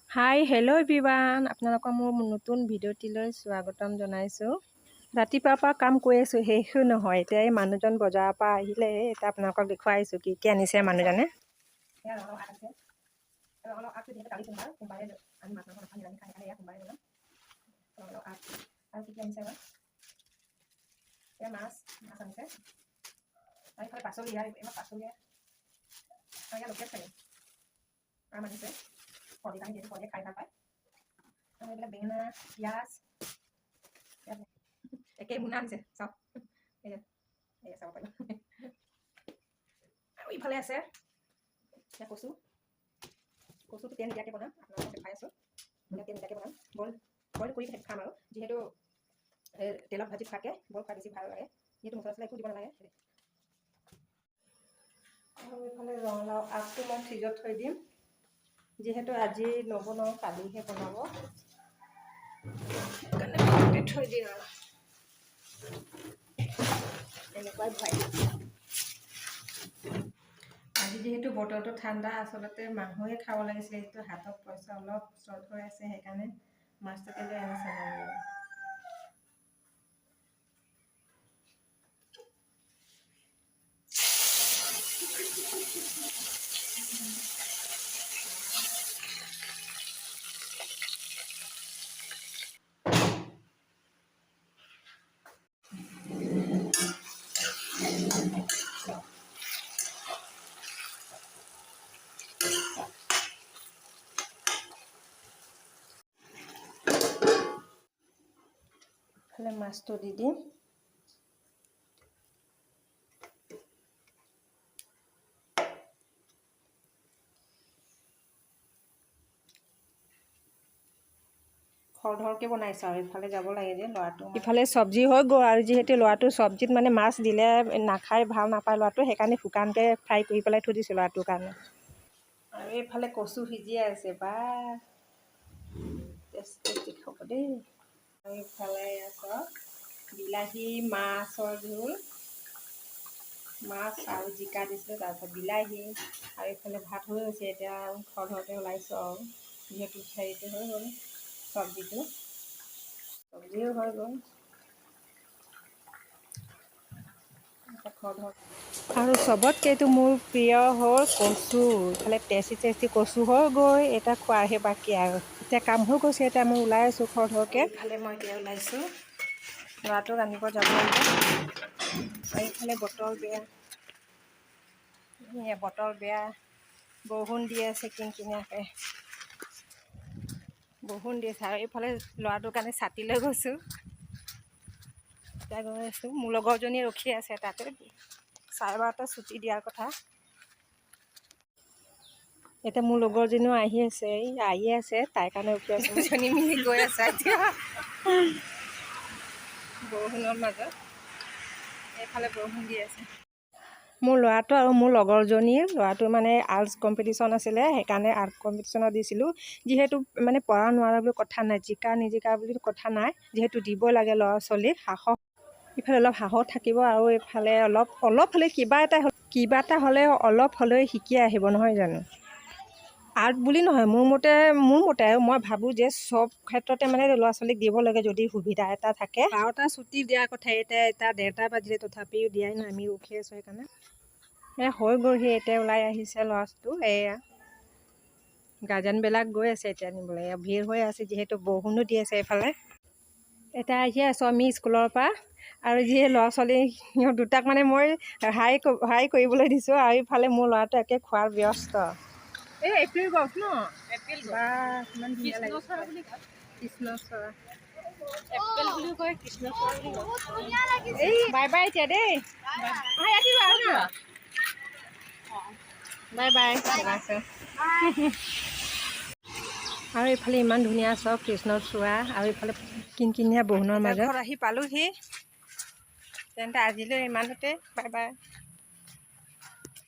Hi hello' everyone, আপোনালোকৰ মোৰ নতুন ভিডিঅ'টিলৈ স্বাগতম জনাইছোঁ। ৰাতিপুৱাৰ পৰা কাম কৰি আছোঁ, শেষো নহয়। এতিয়া এই মানুহজন বজাৰৰ পৰা আহিলে, এতিয়া আপোনালোকক দেখুৱাই আছোঁ কি আনিছে মানুহজনে। Kodikan jadi kodiak kain apa? Ini bilang bengena, pias, kayak munan sih, sok. Iya, iya sok apa? ইফালে আছে এতিয়া কচু কচুটো তেল নিদিয়াকৈ বনাম, আপোনালোকক দেখাই আছোঁ। তেল নিদিয়াকৈ বনাম, বইল কৰি খাম আৰু যিহেতু তেলত ভাজি থাকে বইল খাই বেছি ভাল লাগে, যিহেতু মছলা চছলা একো দিব নালাগে। আৰু এইফালে ৰঙালাও আগটো মই ফ্ৰিজত থৈ দিম, যিহেতু আজি নবনাওঁ, কালিহে বনাব, সেইকাৰণে থৈ দিম আৰু এনেকুৱাই ভৰাই দিম। আজি যিহেতু বতৰটো ঠাণ্ডা, আচলতে মাংসই খাব লাগিছিলে, যিহেতু হাতত পইচা অলপ শ্বৰ্ট হৈ আছে, সেইকাৰণে মাছটোকে লৈ আনিছে মানুহে। ফালে মাছটো দি দিম। খৰধৰকৈ বনাইছোঁ আৰু ইফালে যাব লাগে যে ল'ৰাটো, ইফালে চব্জি হৈ গ'ল। আৰু যিহেতু ল'ৰাটো চব্জিত মানে মাছ দিলে নাখায়, ভাল নাপায় ল'ৰাটো, সেইকাৰণে শুকানকৈ ফ্ৰাই কৰি পেলাই থৈ দিছোঁ ল'ৰাটোৰ কাৰণে। আৰু এইফালে কচু সিজিয়ে আছে, বা টেষ্টি হ'ব দেই। আৰু এইফালে আছে বিলাহী মাছৰ জোল, মাছ আৰু জিকা দিছিলোঁ, তাৰপিছত বিলাহী, আৰু এইফালে ভাত হৈ গৈছে। এতিয়া খৰধৰকৈ ওলাইছোঁ আৰু যিহেতু হেৰিটো হৈ গ'ল, চব্জিও হৈ গ'ল। আৰু চবতকৈতো মোৰ প্ৰিয় হ'ল কচু। ইফালে টেষ্টি কচু হৈ গৈ, এতিয়া খোৱাৰহে বাকী আৰু। এতিয়া কাম হৈ গৈছে, এতিয়া মই ওলাই আছোঁ খৰধৰকৈ। ইফালে মই এতিয়া ওলাইছোঁ, ল'ৰাটোক আনিব যাব লাগিব। এইফালে বতৰ বেয়া, বৰষুণ দি আছে কিনকিনীয়াকৈ, বৰষুণ দি আছে। আৰু এইফালে ল'ৰাটোৰ কাৰণে ছাতি লৈ গৈছোঁ, এতিয়া গৈ আছোঁ। মোৰ লগৰজনী ৰখি আছে তাতে, 12:30 ছুটি দিয়াৰ কথা। এতিয়া মোৰ লগৰজনীও আহি আছে, তাইৰ কাৰণে ৰখি আছোঁ। দুজনী মিলি গৈ আছে এতিয়া বৰষুণৰ মাজত। এইফালে বৰষুণ দি আছে। মোৰ ল'ৰাটো আৰু মোৰ ল'ৰাটো মানে আৰ্টছ কম্পিটিশ্যন আছিলে, সেইকাৰণে আৰ্ট কম্পিটিশ্যনত দিছিলোঁ। যিহেতু মানে পঢ়া নোৱাৰা বুলি কথা নাই, জিকা নিজিকা বুলি কথা নাই, যিহেতু দিব লাগে ল'ৰা ছোৱালীক সাহস। ইফালে অলপ সাহস থাকিব, আৰু এইফালে অলপ হ'লে কিবা এটা হ'লে অলপ হ'লেও শিকি আহিব, নহয় জানো? আৰ্ট বুলি নহয়, মোৰ মতে মই ভাবোঁ যে চব ক্ষেত্ৰতে মানে ল'ৰা ছোৱালীক দিব লাগে, যদি সুবিধা এটা থাকে। 12টা ছুটি দিয়াৰ কথা, এতিয়া 1:30 বাজিলে, তথাপিও দিয়াই নাই। আমি ৰখি আছোঁ, সেইকাৰণে হৈ গ'লহি। এতিয়া ওলাই আহিছে ল'ৰাটো, এয়া গাৰ্জেনবিলাক গৈ আছে এতিয়া নিবলৈ, ভিৰ হৈ আছে, যিহেতু বৰষুণো দি আছে এইফালে। এতিয়া আহি আছোঁ আমি স্কুলৰ পৰা, আৰু যিয়ে ল'ৰা ছোৱালী সিহঁত দুটাক মানে মই হাই কৰিবলৈ দিছোঁ, আৰু ইফালে মোৰ ল'ৰাটো একে খোৱাৰ ব্যস্ত। এই এপ্ৰিল গছ ন, বা কিমান ধুনীয়া লাগিছে, কৃষ্ণচূড়া বুলি কয়, কৃষ্ণচূড়া বুলি কয়। এই বাই বাই এতিয়া দেই, বাই বাই। আৰু এইফালে ইমান ধুনীয়া চব কৃষ্ণচূড়া, আৰু এইফালে কিনকিনীয়া বৰষুণৰ মাজত আহি পালোহি। তেন্তে আজিলৈ ইমানতে, বাই বাই।